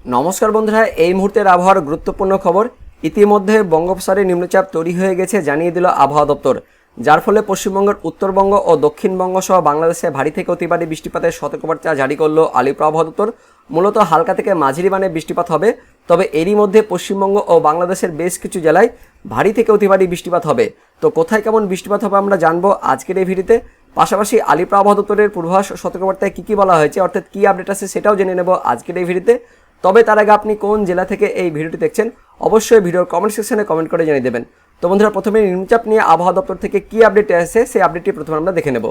নমস্কার বন্ধুরা, এই মুহূর্তের আবহাওয়ার গুরুত্বপূর্ণ খবর। ইতিমধ্যে বঙ্গোপসাগরে নিম্নচাপ তৈরি হয়ে গেছে জানিয়ে দিল আবহাওয়া দপ্তর, যার ফলে পশ্চিমবঙ্গের উত্তরবঙ্গ ও দক্ষিণবঙ্গ সহ বাংলাদেশে ভারী থেকে অতি ভারী বৃষ্টিপাতের সতর্কবার্তা জারি করলো আলিপুর আবহাওয়া দপ্তর। মূলত হালকা থেকে মাঝারি মানের বৃষ্টিপাত হবে, তবে এরই মধ্যে পশ্চিমবঙ্গ ও বাংলাদেশের বেশ কিছু জেলায় ভারী থেকে অতি ভারী বৃষ্টিপাত হবে। তো কোথায় কেমন বৃষ্টিপাত হবে আমরা জানবো আজকের এই ভিডিওতে। পাশাপাশি আলিপুর আবহাওয়া দপ্তরের পূর্বাভাস সতর্কবার্তায় কী বলা হয়েছে, অর্থাৎ কী আপডেট আছে সেটাও জেনে নেব আজকের এই ভিডিওতে। তবে তার আগে আপনি কোন জেলা থেকে এই ভিডিওটি দেখছেন অবশ্যই ভিডিওর কমেন্ট সেকশনে কমেন্ট করে জানিয়ে দেবেন। তো বন্ধুরা, প্রথমে নিম্নচাপ নিয়ে আবহাওয়া দপ্তর থেকে কী আপডেট আছে সেই আপডেটটি প্রথমে আমরা দেখে নেব।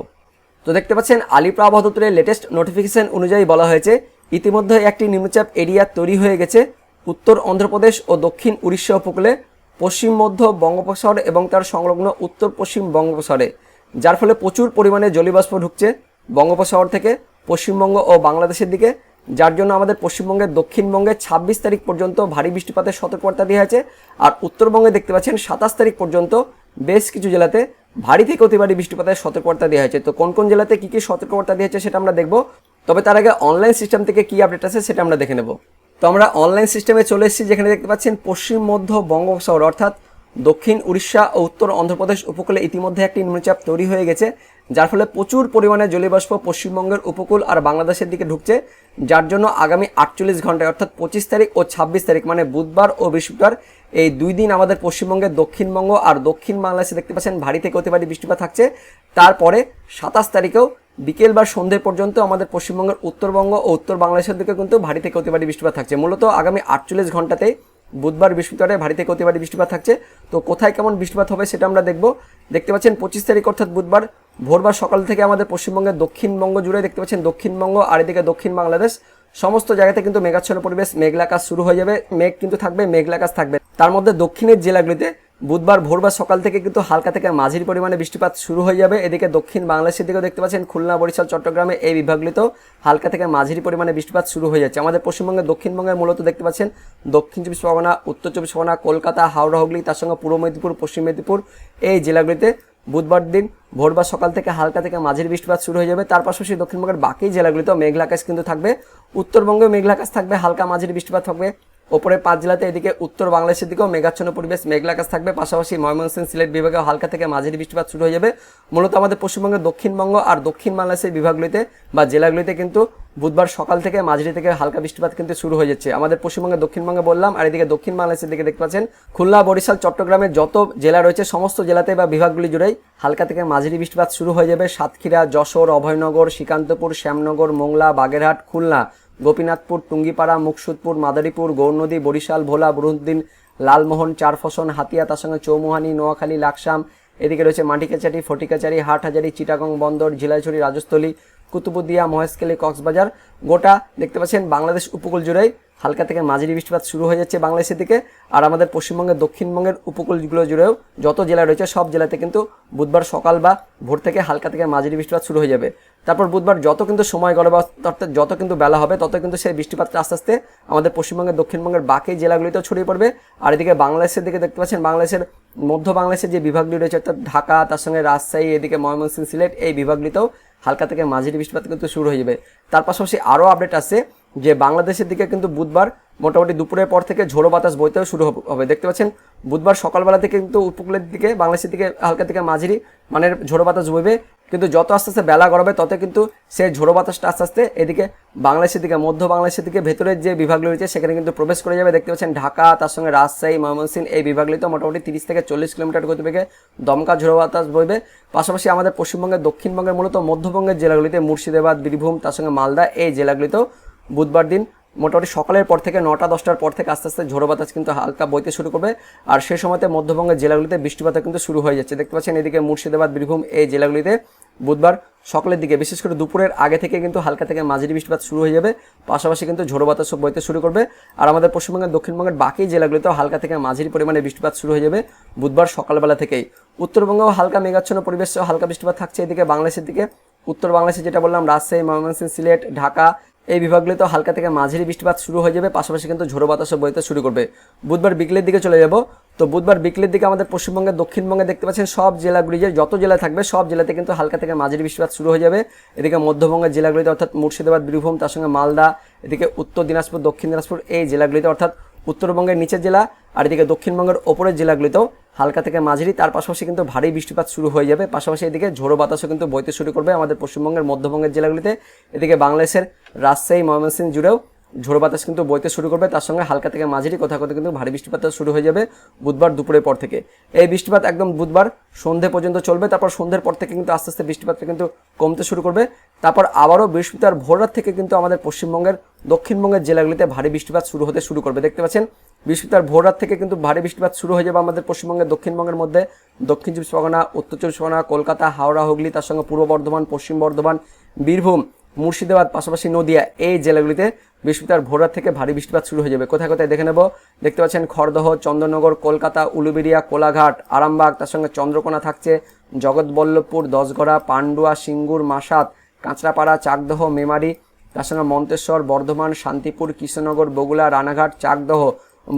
তো দেখতে পাচ্ছেন আলিপুর আবহাওয়া দপ্তরের লেটেস্ট নোটিফিকেশন অনুযায়ী বলা হয়েছে ইতিমধ্যে একটি নিম্নচাপ এরিয়া তৈরি হয়ে গেছে উত্তর অন্ধ্রপ্রদেশ ও দক্ষিণ উড়িষ্যা উপকূলে, পশ্চিম মধ্য বঙ্গোপসাগর এবং তার সংলগ্ন উত্তর পশ্চিম বঙ্গোপসাগরে, যার ফলে প্রচুর পরিমাণে জলীয়বাষ্প ঢুকছে বঙ্গোপসাগর থেকে পশ্চিমবঙ্গ ও বাংলাদেশের দিকে, যার জন্য আমাদের পশ্চিমবঙ্গের দক্ষিণবঙ্গে 26 তারিখ পর্যন্ত ভারী বৃষ্টিপাতের সতর্কবার্তা দেওয়া হয়েছে। আর উত্তরবঙ্গে দেখতে পাচ্ছেন 27 তারিখ পর্যন্ত বেশ কিছু জেলাতে ভারী থেকে অতি ভারী বৃষ্টিপাতের সতর্কবার্তা দেওয়া হয়েছে। তো কোন কোন জেলাতে কী কী সতর্কবার্তা দেওয়া হয়েছে সেটা আমরা দেখব। তবে তার আগে অনলাইন সিস্টেম থেকে কী আপডেট আছে সেটা আমরা দেখে নেব। তো আমরা অনলাইন সিস্টেমে চলে এসেছি, যেখানে দেখতে পাচ্ছেন পশ্চিম মধ্য বঙ্গোপসাগর অর্থাৎ দক্ষিণ উড়িষ্যা ও উত্তর অন্ধ্রপ্রদেশ উপকূলে ইতিমধ্যে একটি নিম্নচাপ তৈরি হয়ে গেছে, যার ফলে প্রচুর পরিমাণে জলীয়বাষ্প পশ্চিমবঙ্গের উপকূল আর বাংলাদেশের দিকে ঢুকছে, যার জন্য আগামী 48 ঘন্টায় অর্থাৎ 25 তারিখ ও 26 তারিখ মানে বুধবার ও বৃহস্পতিবার এই দুই দিন আমাদের পশ্চিমবঙ্গের দক্ষিণবঙ্গ আর দক্ষিণ বাংলাদেশে দেখতে পাচ্ছেন ভারী থেকে অতি ভারী বৃষ্টিপাত থাকছে। তারপরে 27 তারিখেও বিকেল বা সন্ধ্যে পর্যন্ত আমাদের পশ্চিমবঙ্গের উত্তরবঙ্গ ও উত্তর বাংলাদেশের দিকে কিন্তু ভারী থেকে অতি ভারী বৃষ্টিপাত থাকছে। মূলত আগামী 48 ঘন্টাতেই বুধবার বৃহস্পতিবারে ভারী থেকে অতি ভারী বৃষ্টিপাত থাকছে। তো কোথায় কেমন বৃষ্টিপাত হবে সেটা আমরা দেখব। দেখতে পাচ্ছেন 25 তারিখ অর্থাৎ বুধবার ভোরবার সকাল থেকে আমাদের পশ্চিমবঙ্গের দক্ষিণবঙ্গ জুড়ে দেখতে পাচ্ছেন দক্ষিণবঙ্গ আর এদিকে দক্ষিণ বাংলাদেশ সমস্ত জায়গাতে কিন্তু মেঘাচ্ছন্ন পরিবেশ, মেঘলা আকাশ শুরু হয়ে যাবে। মেঘ কিন্তু থাকবে, মেঘলা আকাশ থাকবে। তার মধ্যে দক্ষিণের জেলাগুলিতে বুধবার ভোরবার সকাল থেকে কিন্তু হালকা থেকে মাঝারি পরিমাণে বৃষ্টিপাত শুরু হয়ে যাবে। এদিকে দক্ষিণ বাংলাদেশের দিকেও দেখতে পাচ্ছেন খুলনা, বরিশাল, চট্টগ্রামে এই বিভাগগুলিতেও হালকা থেকে মাঝারি পরিমাণে বৃষ্টিপাত শুরু হয়ে যাচ্ছে। আমাদের পশ্চিমবঙ্গের দক্ষিণবঙ্গের মূলত দেখতে পাচ্ছেন দক্ষিণ চব্বিশ পরগনা, উত্তর চব্বিশ পরগনা, কলকাতা, হাওড়া, হুগলি, তার সঙ্গে পূর্ব মেদিনীপুর, পশ্চিম মেদিনীপুর এই জেলাগুলিতে বুধবার দিন ভোরবার সকাল থেকে হালকা থেকে মাঝারি বৃষ্টিপাত শুরু হয়ে যাবে। তার পাশাপাশি দক্ষিণবঙ্গের বাকি জেলাগুলিতেও মেঘলা আকাশ কিন্তু থাকবে। উত্তরবঙ্গেও মেঘলা আকাশ থাকবে, হালকা মাঝারি বৃষ্টিপাত থাকবে। ওপরে 5 জেলাতে এদিকে উত্তর বাংলাদেশের দিকেও মেঘাচ্ছন্ন পরিবেশ, মেঘলা আকাশ থাকবে। পাশাপাশি ময়মনসিংহ, সিলেট বিভাগেও হালকা থেকে মাঝারি বৃষ্টিপাত শুরু হয়ে যাবে। মূলত আমাদের পশ্চিমবঙ্গের দক্ষিণবঙ্গ আর দক্ষিণ বাংলাদেশের বিভাগগুলিতে বা জেলাগুলিতে কিন্তু বুধবার সকাল থেকে মাঝারি থেকে হালকা বৃষ্টিপাত কিন্তু শুরু হয়ে যাচ্ছে। আমাদের পশ্চিমবঙ্গের দক্ষিণবঙ্গে বললাম, আর এদিকে দক্ষিণ বাংলাদেশের দিকে দেখতে পাচ্ছেন খুলনা, বরিশাল, চট্টগ্রামের যত জেলা রয়েছে সমস্ত জেলাতে বা বিভাগগুলি জুড়েই হালকা থেকে মাঝারি বৃষ্টিপাত শুরু হয়ে যাবে। সাতক্ষীরা, যশোর, অভয়নগর, শ্রীকান্তপুর, শ্যামনগর, মোংলা, বাগেরহাট, খুলনা, গোপীনাথপুর, টুঙ্গিপাড়া, মুকসুদপুর, মাদারীপুর, গৌরনদী, বরিশাল, ভোলা, বুরহানুদ্দিন, লালমোহন, চারফসন, হাতিয়া, তার সঙ্গে চৌমুহানি, নোয়াখালী, লাকসাম, এদিকে রয়েছে মাটিকাচারি, ফটিকাচারি, হাটহাজারি, চিটাগং বন্দর, ঝিলাইছড়ি, রাজস্থলী, কুতুবুদিয়া, মহেশখালী, কক্সবাজার, গোটা দেখতে পাচ্ছেন বাংলাদেশ উপকূল জুড়েই হালকা থেকে মাঝারি বৃষ্টিপাত শুরু হয়ে যাচ্ছে বাংলাদেশের দিকে। আর আমাদের পশ্চিমবঙ্গের দক্ষিণবঙ্গের উপকূলগুলো জুড়েও যত জেলা রয়েছে সব জেলাতে কিন্তু বুধবার সকাল বা ভোর থেকে হালকা থেকে মাঝারি বৃষ্টিপাত শুরু হয়ে যাবে। তারপর বুধবার যত কিন্তু সময় গড়বে অর্থাৎ যত কিন্তু বেলা হবে তত কিন্তু সেই বৃষ্টিপাতটা আস্তে আস্তে আমাদের পশ্চিমবঙ্গের দক্ষিণবঙ্গের বাকি জেলাগুলিতেও ছড়িয়ে পড়বে। আর এদিকে বাংলাদেশের দিকে দেখতে পাচ্ছেন বাংলাদেশের মধ্য বাংলাদেশের যে বিভাগগুলি রয়েছে অর্থাৎ ঢাকা, তার সঙ্গে রাজশাহী, এদিকে ময়মনসিংহ, সিলেট এই বিভাগগুলিতেও হালকা থেকে মাঝারি বৃষ্টিপাত কিন্তু শুরু হয়ে যাবে। তার পাশাপাশি আরও আপডেট আছে যে বাংলাদেশের দিকে কিন্তু বুধবার মোটামুটি দুপুরের পর থেকে ঝোড়ো বাতাস বইতেও শুরু হবে। দেখতে পাচ্ছেন বুধবার সকালবেলা থেকে কিন্তু উপকূলের দিকে বাংলাদেশের দিকে হালকা থেকে মাঝারি মানের ঝোড়ো বাতাস বইবে, কিন্তু যত আস্তে আস্তে বেলা গড়াবে তত কিন্তু সেই ঝোড়ো বাতাসটা আস্তে আস্তে এদিকে বাংলাদেশের দিকে মধ্য বাংলাদেশের দিকে ভেতরের যে বিভাগগুলো রয়েছে সেখানে কিন্তু প্রবেশ করে যাবে। দেখতে পাচ্ছেন ঢাকা, তার সঙ্গে রাজশাহী, ময়মনসিংহ এই বিভাগগুলিতে মোটামুটি 30 থেকে 40 কিলোমিটার গতিবেগে দমকা ঝোড়ো বাতাস বইবে। পাশাপাশি আমাদের পশ্চিমবঙ্গের দক্ষিণবঙ্গের মূলত মধ্যবঙ্গের জেলাগুলিতে মুর্শিদাবাদ, বীরভূম, তার সঙ্গে মালদা এই জেলাগুলিতেও বুধবার দিন মোটামুটি সকালের পর থেকে 9টা-10টার পর থেকে আস্তে আস্তে ঝোড়ো বাতাস কিন্তু হালকা বইতে শুরু করবে। আর সেই সময়তে মধ্যবঙ্গের জেলাগুলিতে বৃষ্টিপাত কিন্তু শুরু হয়ে যাচ্ছে। দেখতে পাচ্ছেন এদিকে মুর্শিদাবাদ, বীরভূম এই জেলাগুলিতে বুধবার সকালের দিকে বিশেষ করে দুপুরের আগে থেকে কিন্তু হালকা থেকে মাঝারি বৃষ্টিপাত শুরু হয়ে যাবে। পাশাপাশি কিন্তু ঝোড়ো বাতাস বইতে শুরু করবে। আর আমাদের পশ্চিমবঙ্গের দক্ষিণবঙ্গের বাকি জেলাগুলিতেও হালকা থেকে মাঝারি পরিমাণে বৃষ্টিপাত শুরু হয়ে যাবে বুধবার সকালবেলা থেকেই। উত্তরবঙ্গেও হালকা মেঘাচ্ছন্ন পরিবেশ হালকা বৃষ্টিপাত থাকছে। এদিকে বাংলাদেশের দিকে উত্তর বাংলাদেশে যেটা বললাম রাজশাহী, ময়মনসিংহ, সিলেট, ঢাকা এই বিভাগগুলিতে হালকা থেকে মাঝারি বৃষ্টিপাত শুরু হয়ে যাবে। পাশাপাশি কিন্তু ঝোড়ো বাতাসও বইতে শুরু করবে। বুধবার বিকেলের দিকে চলে যাব। তো বুধবার বিকেলের দিকে আমাদের পশ্চিমবঙ্গের দক্ষিণবঙ্গে দেখতে পাচ্ছেন সব জেলাগুলি যে যত জেলা থাকবে সব জেলাতে কিন্তু হালকা থেকে মাঝারি বৃষ্টিপাত শুরু হয়ে যাবে। এদিকে মধ্যবঙ্গের জেলাগুলিতে অর্থাৎ মুর্শিদাবাদ, বীরভূম, তার সঙ্গে মালদা, এদিকে উত্তর দিনাজপুর, দক্ষিণ দিনাজপুর এই জেলাগুলিতে অর্থাৎ উত্তরবঙ্গের নিচের জেলা আর এদিকে দক্ষিণবঙ্গের ওপরের জেলাগুলিতেও হালকা থেকে মাঝারি, তার পাশাপাশি কিন্তু ভারী বৃষ্টিপাত শুরু হয়ে যাবে। পাশাপাশি এদিকে ঝোড়ো বাতাসও কিন্তু বইতে শুরু করবে আমাদের পশ্চিমবঙ্গের মধ্যবঙ্গের জেলাগুলিতে। এদিকে বাংলাদেশের রাজশাহী, ময়মনসিংহ জুড়েও ঝোড়ো বাতাস কিন্তু বইতে শুরু করবে, তার সঙ্গে হালকা থেকে মাঝারি কোথাও কোথাও কিন্তু ভারী বৃষ্টিপাত শুরু হয়ে যাবে বুধবার দুপুরের পর থেকে। এই বৃষ্টিপাত একদম বুধবার সন্ধে পর্যন্ত চলবে, তারপর সন্ধ্যের পর থেকে কিন্তু আস্তে আস্তে বৃষ্টিপাতটা কিন্তু কমতে শুরু করবে। তারপর আবারও বৃহস্পতিবার ভোররাত থেকে কিন্তু আমাদের পশ্চিমবঙ্গের দক্ষিণবঙ্গের জেলাগুলিতে ভারী বৃষ্টিপাত শুরু হতে শুরু করবে। দেখতে পাচ্ছেন বৃহস্পতিবার ভোররাত থেকে কিন্তু ভারী বৃষ্টিপাত শুরু হয়ে যাবে আমাদের পশ্চিমবঙ্গের দক্ষিণবঙ্গের মধ্যে। দক্ষিণ চব্বিশ পরগনা, উত্তর চব্বিশ পরগনা, কলকাতা, হাওড়া, হুগলি, তার সঙ্গে পূর্ব বর্ধমান, পশ্চিম বর্ধমান, বীরভূম, মুর্শিদাবাদ, পাশাপাশি নদিয়া এই জেলাগুলিতে বৃহস্পতিবার ভোররাত থেকে ভারী বৃষ্টিপাত শুরু হয়ে যাবে। কোথায় কোথায় দেখে নেব। দেখতে পাচ্ছেন খড়দহ, চন্দননগর, কলকাতা, উলুবেড়িয়া, কোলাঘাট, আরামবাগ, তার সঙ্গে চন্দ্রকোনা থাকছে, জগৎবল্লভপুর, দশগড়া, পান্ডুয়া, সিঙ্গুর, মাসাত, কাঁচরাপাড়া, চাকদহ, মেমারি, তার সঙ্গে মন্তেশ্বর, বর্ধমান, শান্তিপুর, কৃষ্ণনগর, বগুড়া, রানাঘাট, চাকদহ,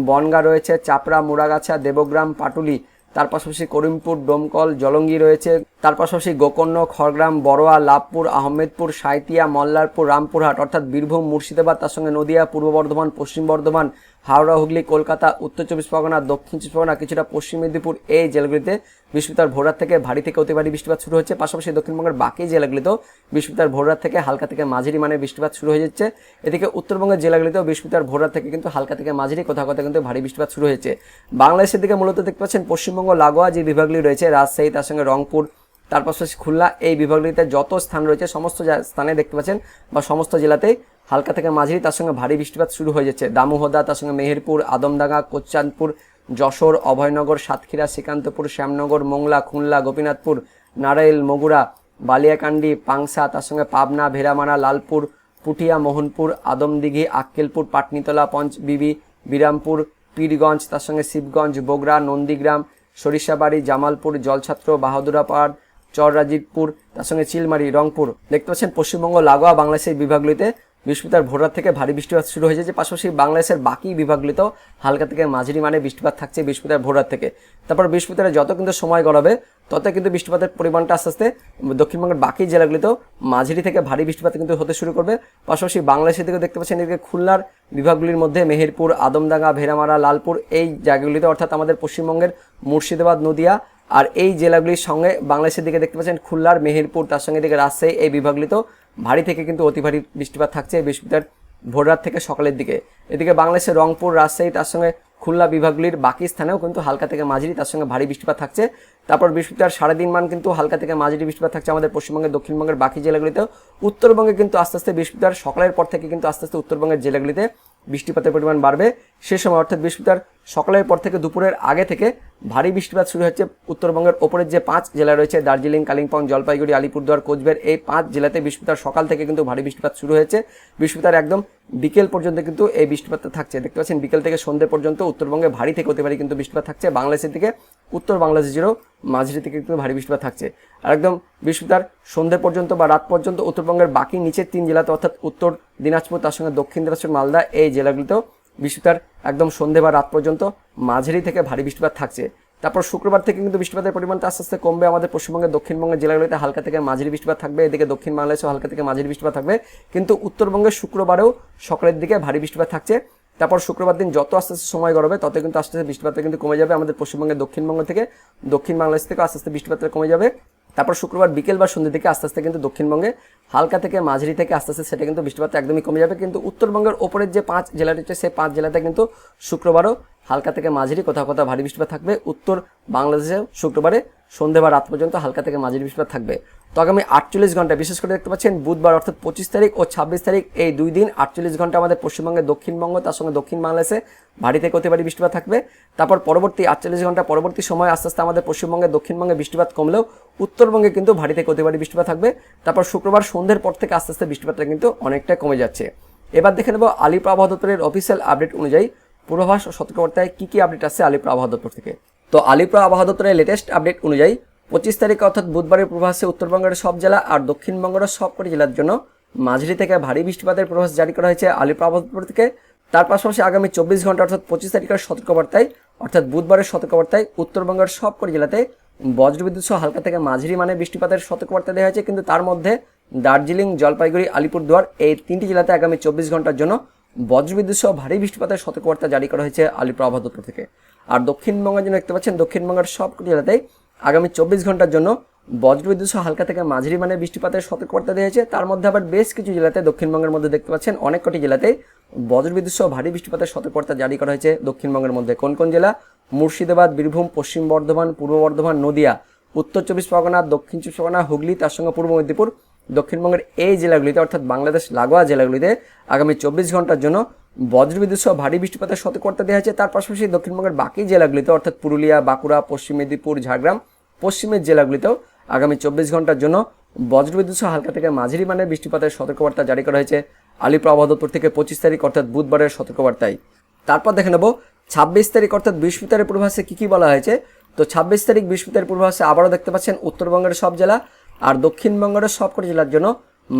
বনগাঁ রয়েছে, চাপড়া, মুড়াগাছা, দেবগ্রাম, পাটুলি, তার পাশাপাশি করিমপুর, ডোমকল, জলঙ্গি রয়েছে, তার পাশাপাশি গোকর্ণ, খড়গ্রাম, বড়োয়া, লাভপুর, আহমেদপুর, সাঁইতিয়া, মল্লারপুর, রামপুরহাট অর্থাৎ বীরভূম, মুর্শিদাবাদ, তার সঙ্গে নদিয়া, পূর্ব বর্ধমান, পশ্চিম বর্ধমান, হাওড়া, হুগলি, কলকাতা, উত্তর চব্বিশ পরগনা, দক্ষিণ চব্বিশ পরগনা, কিছুটা পশ্চিম মেদিনীপুর এই জেলাগুলিতে বৃহস্পতিবার ভোররাত থেকে ভারী থেকে অতি ভারী বৃষ্টিপাত শুরু হচ্ছে। পাশাপাশি দক্ষিণবঙ্গের বাকি জেলাগুলিতেও বৃহস্পতিবার ভোররাত থেকে হালকা থেকে মাঝারি মানের বৃষ্টিপাত শুরু হয়ে যাচ্ছে। এদিকে উত্তরবঙ্গের জেলাগুলিতেও বৃহস্পতিবার ভোররাত থেকে কিন্তু হালকা থেকে মাঝারি কোথাও কোথাও কিন্তু ভারী বৃষ্টিপাত শুরু হয়েছে। বাংলাদেশের দিকে মূলত দেখতে পাচ্ছেন পশ্চিমবঙ্গ লাগোয়া যে বিভাগগুলি রয়েছে, রাজশাহী, তার সঙ্গে রংপুর, তার পাশাপাশি খুলনা এই বিভাগগুলিতে যত স্থান রয়েছে সমস্ত স্থানে দেখতে পাচ্ছেন বা সমস্ত জেলাতেই হালকা থেকে মাঝারি তার সঙ্গে ভারী বৃষ্টিপাত শুরু হয়ে যাচ্ছে। দামোহদা, তার সঙ্গে মেহেরপুর, আদমডাঙ্গা, কোচ্চাঁদপুর, যশোর, অভয়নগর, সাতক্ষীরা, শ্রীকান্তপুর, শ্যামনগর, মোংলা, খুলনা, গোপীনাথপুর, নারাইল, মগুরা, বালিয়াকান্দি, পাংশা, তার সঙ্গে পাবনা, ভেড়ামারা, লালপুর, পুঠিয়া, মোহনপুর, আদমদিঘি, আক্কেলপুর, পাটনিতলা, পঞ্চবিবি, বিরামপুর, পীরগঞ্জ, তার সঙ্গে শিবগঞ্জ, বগুড়া, নন্দীগ্রাম, সরিষাবাড়ি, জামালপুর, জলছাত্র, বাহাদুরাপাড়, চররাজিতপুর, তার সঙ্গে চিলমারি, রংপুর। দেখতে পাচ্ছেন পশ্চিমবঙ্গ লাগোয়া বাংলাদেশের বিভাগগুলিতে বৃহস্পতিবার ভোররাত থেকে ভারী বৃষ্টিপাত শুরু হয়েছে। পাশাপাশি বাংলাদেশের বাকি বিভাগগুলিতেও হালকা থেকে মাঝারি মানে বৃষ্টিপাত থাকছে বৃহস্পতিবার ভোররাত থেকে। তারপর বৃহস্পতিবার যত কিন্তু সময় গড়াবে তত কিন্তু বৃষ্টিপাতের পরিমাণটা আস্তে আস্তে দক্ষিণবঙ্গের বাকি জেলাগুলিতেও মাঝারি থেকে ভারী বৃষ্টিপাত কিন্তু হতে শুরু করবে। পাশাপাশি বাংলাদেশের দিকে দেখতে পাচ্ছেন এদিকে খুলনার বিভাগগুলির মধ্যে মেহেরপুর, আদমডাঙ্গা, ভেড়ামারা, লালপুর এই জায়গাগুলিতে অর্থাৎ আমাদের পশ্চিমবঙ্গের মুর্শিদাবাদ, নদিয়া আর এই জেলাগুলির সঙ্গে বাংলাদেশের দিকে দেখতে পাচ্ছেন খুলনার মেহেরপুর, তার সঙ্গে দিকে রাজশাহী এই বিভাগগুলিতেও ভারী থেকে কিন্তু অতি ভারী বৃষ্টিপাত থাকছে বৃহস্পতিবার ভোররাত থেকে সকালের দিকে। এদিকে বাংলাদেশের রংপুর, রাজশাহী, তার সঙ্গে খুলনা বিভাগগুলির বাকি স্থানেও কিন্তু হালকা থেকে মাঝারি তার সঙ্গে ভারী বৃষ্টিপাত থাকছে। তারপর বৃহস্পতিবার সারাদিন মান কিন্তু হালকা থেকে মাঝারি বৃষ্টিপাত থাকছে আমাদের পশ্চিমবঙ্গের দক্ষিণবঙ্গের বাকি জেলাগুলিতেও। উত্তরবঙ্গে কিন্তু আস্তে আস্তে বৃহস্পতিবার সকালের পর থেকে কিন্তু আস্তে আস্তে উত্তরবঙ্গের জেলাগুলিতে বৃষ্টিপাতের পরিমাণ বাড়বে। সে সময় অর্থাৎ বৃহস্পতিবার সকালের পর থেকে দুপুরের আগে থেকে ভারী বৃষ্টিপাত শুরু হচ্ছে উত্তরবঙ্গের ওপরের যে 5 জেলা রয়েছে দার্জিলিং, কালিম্পং, জলপাইগুড়ি, আলিপুরদুয়ার, কোচবিহার এই 5 জেলাতে বৃহস্পতিবার সকাল থেকে কিন্তু ভারী বৃষ্টিপাত শুরু হয়েছে। বৃহস্পতিবার একদম বিকেল পর্যন্ত কিন্তু এই বৃষ্টিপাতটা থাকছে। দেখতে পাচ্ছেন বিকেল থেকে সন্ধ্যে পর্যন্ত উত্তরবঙ্গে ভারী থেকে অতি ভারী কিন্তু বৃষ্টিপাত থাকছে। বাংলাদেশের দিকে উত্তর বাংলাদেশেরও মাঝারি থেকে কিন্তু ভারী বৃষ্টিপাত থাকছে। আর একদম বৃহস্পতিবার সন্ধ্যে পর্যন্ত বা রাত পর্যন্ত উত্তরবঙ্গের বাকি নিচের 3 জেলাতে অর্থাৎ উত্তর দিনাজপুর, তার সঙ্গে দক্ষিণ দিনাজপুর, মালদা এই জেলাগুলিতেও বৃহস্পতিবার একদম সন্ধ্যে বা রাত পর্যন্ত মাঝারি থেকে ভারী বৃষ্টিপাত থাকছে। তারপর শুক্রবার থেকে কিন্তু বৃষ্টিপাতের পরিমাণটা আস্তে আস্তে কমবে। আমাদের পশ্চিমবঙ্গের দক্ষিণবঙ্গের জেলাগুলিতে হালকা থেকে মাঝারি বৃষ্টিপাত থাকবে, এদিকে দক্ষিণ বাংলাদেশেও হালকা থেকে মাঝারি বৃষ্টিপাত থাকবে, কিন্তু উত্তরবঙ্গের শুক্রবারেও সকালের দিকে ভারী বৃষ্টিপাত থাকছে। তারপর শুক্রবার দিন যত আস্তে আস্তে সময় গড়াবে তত কিন্তু আস্তে আস্তে বৃষ্টিপাতটা কিন্তু কমে যাবে আমাদের পশ্চিমবঙ্গের দক্ষিণবঙ্গ থেকে, দক্ষিণ বাংলাদেশ থেকে আস্তে আস্তে বৃষ্টিপাতটা কমে যাবে। তারপর শুক্রবার বিকেল বা সন্ধ্যে থেকে আস্তে আস্তে কিন্তু দক্ষিণবঙ্গে হালকা থেকে মাঝারি থেকে আস্তে আস্তে সেটা কিন্তু বৃষ্টিপাতটা একদমই কমে যাবে। কিন্তু উত্তরবঙ্গের ওপরের যে 5 জেলা রয়েছে সেই 5 জেলাতে কিন্তু শুক্রবারও হালকা থেকে মাঝারি কোথাও কোথাও ভারী বৃষ্টিপাত থাকবে। উত্তর বাংলাদেশে শুক্রবারে সন্ধ্যে বা রাত পর্যন্ত হালকা থেকে মাঝারি বৃষ্টিপাত থাকবে। তো আগামী 48 ঘন্টা বিশেষ করে দেখতে পাচ্ছেন বুধবার অর্থাৎ 25 তারিখ ও 26 তারিখ এই 2 দিন 48 ঘন্টা আমাদের পশ্চিমবঙ্গের দক্ষিণবঙ্গ তার সঙ্গে দক্ষিণ বাংলাদেশে ভারী থেকে অতি ভারী বৃষ্টিপাত থাকবে। তারপর পরবর্তী 48 ঘন্টা পরবর্তী সময় আস্তে আস্তে আমাদের পশ্চিমবঙ্গের দক্ষিণবঙ্গে বৃষ্টিপাত কমলেও উত্তরবঙ্গে কিন্তু ভারী থেকে অতি ভারী বৃষ্টিপাত থাকবে। তারপর শুক্রবার সন্ধ্যের পর থেকে আস্তে আস্তে বৃষ্টিপাতটা কিন্তু অনেকটা কমে যাচ্ছে। এবার দেখে নেব আলিপুর আবহাওয়া দপ্তরের অফিসিয়াল আপডেট অনুযায়ী পূর্বাভাস ও সতর্কবার্তায় কী আপডেট আসছে আলিপুর আবহাওয়া দপ্তর থেকে। তো আলিপুর আবহাওয়া দপ্তরের লেটেস্ট আপডেট অনুযায়ী 25 তারিখ অর্থাৎ বুধবারের পূর্বাভাসে উত্তরবঙ্গের সব জেলা আর দক্ষিণবঙ্গের সবকটি জেলার জন্য মাঝারি থেকে ভারী বৃষ্টিপাতের পূর্বাভাস জারি করা হয়েছে আলিপুর আবহাওয়া দপ্তর থেকে। তার পাশাপাশি আগামী 24 ঘন্টা অর্থাৎ 25 তারিখের সতর্কবার্তায় অর্থাৎ বুধবারের সতর্কবার্তায় উত্তরবঙ্গের সবকটি জেলাতে বজ্রবিদ্যুৎ সহ হালকা থেকে মাঝারি মানে বৃষ্টিপাতের সতর্কবার্তা দেওয়া হয়েছে, কিন্তু তার মধ্যে দার্জিলিং, জলপাইগুড়ি, আলিপুরদুয়ার এই 3টি জেলাতে আগামী 24 ঘন্টার জন্য বজ্রবিদ্যুৎ সহ ভারী বৃষ্টিপাতের সতর্কবার্তা জারি করা হয়েছে আলিপুর আবহাওয়া দপ্তর থেকে। আর দক্ষিণবঙ্গের জন্য দেখতে পাচ্ছেন দক্ষিণবঙ্গের সবকটি জেলাতেই আগামী 24 ঘন্টার জন্য বজ্রবিদ্যুৎ সহ হালকা থেকে মাঝারি মানে বৃষ্টিপাতের সতর্কবার্তা দেওয়া হয়েছে। তার মধ্যে আবার বেশ কিছু জেলাতে দক্ষিণবঙ্গের মধ্যে দেখতে পাচ্ছেন অনেক কটি জেলাতেই বজ্রবিদ্যুৎ সহ ভারী বৃষ্টিপাতের সতর্কবার্তা জারি করা হয়েছে। দক্ষিণবঙ্গের মধ্যে কোন কোন জেলা? মুর্শিদাবাদ, বীরভূম, পশ্চিম বর্ধমান, পূর্ব বর্ধমান, নদিয়া, উত্তর 24 পরগনা, দক্ষিণ 24 পরগনা, হুগলি, তার সঙ্গে পূর্ব মেদিনীপুর। দক্ষিণবঙ্গের এই জেলাগুলিতে অর্থাৎ বাংলাদেশ লাগোয়া জেলাগুলিতে আগামী 24 ঘন্টার জন্য বজ্রবিদ্যুৎ সহ ভারী বৃষ্টিপাতের সতর্কবার্তা দেওয়া হয়েছে। তার পাশাপাশি দক্ষিণবঙ্গের বাকি জেলাগুলিতে অর্থাৎ পুরুলিয়া, বাঁকুড়া, পশ্চিম মেদিনীপুর, ঝাড়গ্রাম পশ্চিমের জেলাগুলিতেও আগামী 24 ঘন্টার জন্য বজ্রবিদ্যুৎ সহ হালকা থেকে মাঝারি মানের বৃষ্টিপাতের সতর্কবার্তা জারি করা হয়েছে আলিপুর আবহাওয়া দপ্তর থেকে 25 তারিখ অর্থাৎ বুধবারের সতর্কবার্তায়। তারপর দেখে নেব 26 তারিখ অর্থাৎ বৃহস্পতিবারের পূর্বাভাসে কী বলা হয়েছে। তো 26 তারিখ বৃহস্পতিবারের পূর্বাভাসে আবারও দেখতে পাচ্ছেন উত্তরবঙ্গের সব জেলা আর দক্ষিণবঙ্গের সবকটি জেলার জন্য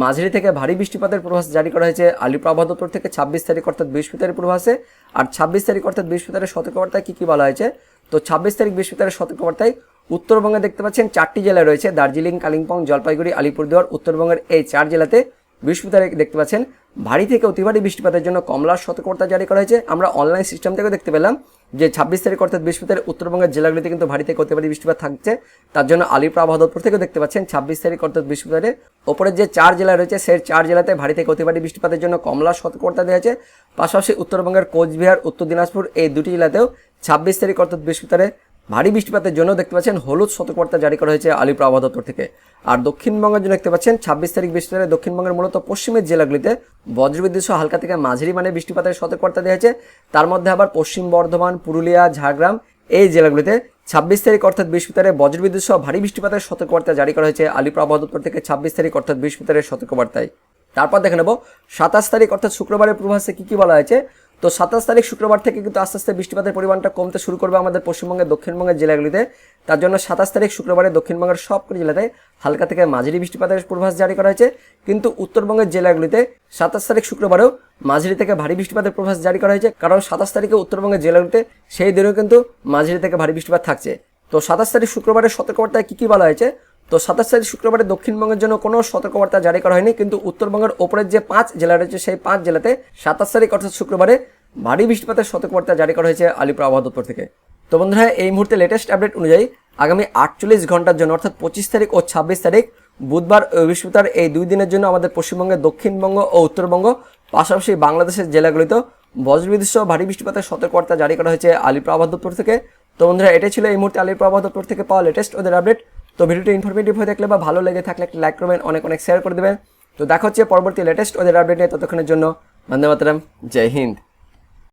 মাঝারি থেকে ভারী বৃষ্টিপাতের পূর্বাভাস জারি করা হয়েছে আলিপুর আবহাওয়া দপ্তর থেকে 26 তারিখ অর্থাৎ বৃহস্পতিবারের পূর্বাভাসে। আর 26 তারিখ অর্থাৎ বৃহস্পতিবারের সতর্কবার্তায় কী বলা হয়েছে। তো 26 তারিখ বৃহস্পতিবারের সতর্কবার্তায় উত্তরবঙ্গে দেখতে পাচ্ছেন 4টি জেলা রয়েছে, দার্জিলিং, কালিম্পং, জলপাইগুড়ি, আলিপুরদুয়ার। উত্তরবঙ্গের এই 4 জেলাতে বৃহস্পতিবার দেখতে পাচ্ছেন ভারী থেকে অতি ভারী বৃষ্টিপাতের জন্য কমলার সতর্কবার্তা জারি করা হয়েছে। আমরা অনলাইন সিস্টেম থেকে দেখতে পেলাম যে 26 তারিখ অর্থাৎ বৃহস্পতিবার উত্তরবঙ্গের জেলাগুলিতে কিন্তু ভারী থেকে অতি ভারী বৃষ্টিপাত থাকছে। তার জন্য আলিপুর আবহাওয়া দপ্তর থেকে দেখতে পাচ্ছেন 26 তারিখ অর্থাৎ বৃহস্পতিবারের ওপরের যে 4 জেলা রয়েছে সেই 4 জেলাতে ভারী থেকে অতি ভারী বৃষ্টিপাতের জন্য কমলার সতর্কবার্তা দেওয়া হয়েছে। পাশাপাশি উত্তরবঙ্গের কোচবিহার, উত্তর দিনাজপুর এই দুটি জেলাতেও 26 তারিখ অর্থাৎ বৃহস্পতিবারে ভারী বৃষ্টিপাতের জন্য দেখতে পাচ্ছেন হলুদ সতর্কবার্তা জারি করা হয়েছে আলিপুর আবহাওয়া দপ্তর থেকে। আর দক্ষিণবঙ্গের জন্য দেখতে পাচ্ছেন 26 তারিখ বৃহস্পতিবারে দক্ষিণবঙ্গের মূলত পশ্চিমের জেলাগুলিতে বজ্রবিদ্যুৎ সহ হালকা থেকে মাঝারি মানে বৃষ্টিপাতের সতর্কবার্তা দেওয়া হয়েছে। তার মধ্যে আবার পশ্চিম বর্ধমান, পুরুলিয়া, ঝাড়গ্রাম এই জেলাগুলিতে 26 তারিখ অর্থাৎ বৃহস্পতিবারে বজ্রবিদ্যুৎ সহ ভারী বৃষ্টিপাতের সতর্কবার্তা জারি করা হয়েছে আলিপুর আবহাওয়া দপ্তর থেকে 26 তারিখ অর্থাৎ বৃহস্পতিবারের সতর্কবার্তায়। তারপর দেখে নেব 27 তারিখ অর্থাৎ শুক্রবারের পূর্বাভাসে কী বলা হয়েছে। তো 27 তারিখ শুক্রবার থেকে কিন্তু আস্তে আস্তে বৃষ্টিপাতের পরিমাণটা কমতে শুরু করবে আমাদের পশ্চিমবঙ্গের দক্ষিণবঙ্গের জেলাগুলিতে। তার জন্য 27 তারিখ শুক্রবারে দক্ষিণবঙ্গের সবকটি জেলাতে হালকা থেকে মাঝারি বৃষ্টিপাতের পূর্বাভাস জারি করা হয়েছে। কিন্তু উত্তরবঙ্গের জেলাগুলিতে 27 তারিখ শুক্রবারেও মাঝারি থেকে ভারী বৃষ্টিপাতের পূর্বাভাস জারি করা হয়েছে, কারণ 27 তারিখে উত্তরবঙ্গের জেলাগুলিতে সেই দিনেও কিন্তু মাঝারি থেকে ভারী বৃষ্টিপাত থাকছে। তো 27 তারিখ শুক্রবারের সতর্কবার্তায় কী বলা হয়েছে। তো 27 তারিখ শুক্রবারে দক্ষিণবঙ্গের জন্য কোনো সতর্কবার্তা জারি করা হয়নি, কিন্তু উত্তরবঙ্গের ওপরের যে 5 জেলা রয়েছে সেই 5 জেলাতে 27 তারিখ অর্থাৎ শুক্রবারে ভারী বৃষ্টিপাতের সতর্কবার্তা জারি করা হয়েছে আলিপুর আবহাওয়া দপ্তর থেকে। তো বন্ধুরা এই মুহূর্তে লেটেস্ট আপডেট অনুযায়ী আগামী 48 ঘন্টার জন্য অর্থাৎ 25 তারিখ ও 26 তারিখ বুধবার ও বৃহস্পতিবার এই 2 দিনের জন্য আমাদের পশ্চিমবঙ্গের দক্ষিণবঙ্গ ও উত্তরবঙ্গ পাশাপাশি বাংলাদেশের জেলাগুলিতেও বজ্রবিদ্যুৎ সহ ভারী বৃষ্টিপাতের সতর্কবার্তা জারি করা হয়েছে আলিপুর আবহাওয়া দপ্তর থেকে। তো বন্ধুরা এটাই ছিল এই মুহূর্তে আলিপুর আবহাওয়া দপ্তর থেকে পাওয়া লেটেস্ট ওদের আপডেট। তো ভিডিওটি ইনফরমেটিভ হয়ে থাকলে বা ভালো লেগে থাকলে একটা লাইক করবেন, অনেক অনেক শেয়ার করে দেবেন। তো দেখা হচ্ছে পরবর্তী লেটেস্ট ওদের আপডেট নিয়ে, ততক্ষণের জন্য বন্দে মাতরম, জয় হিন্দ।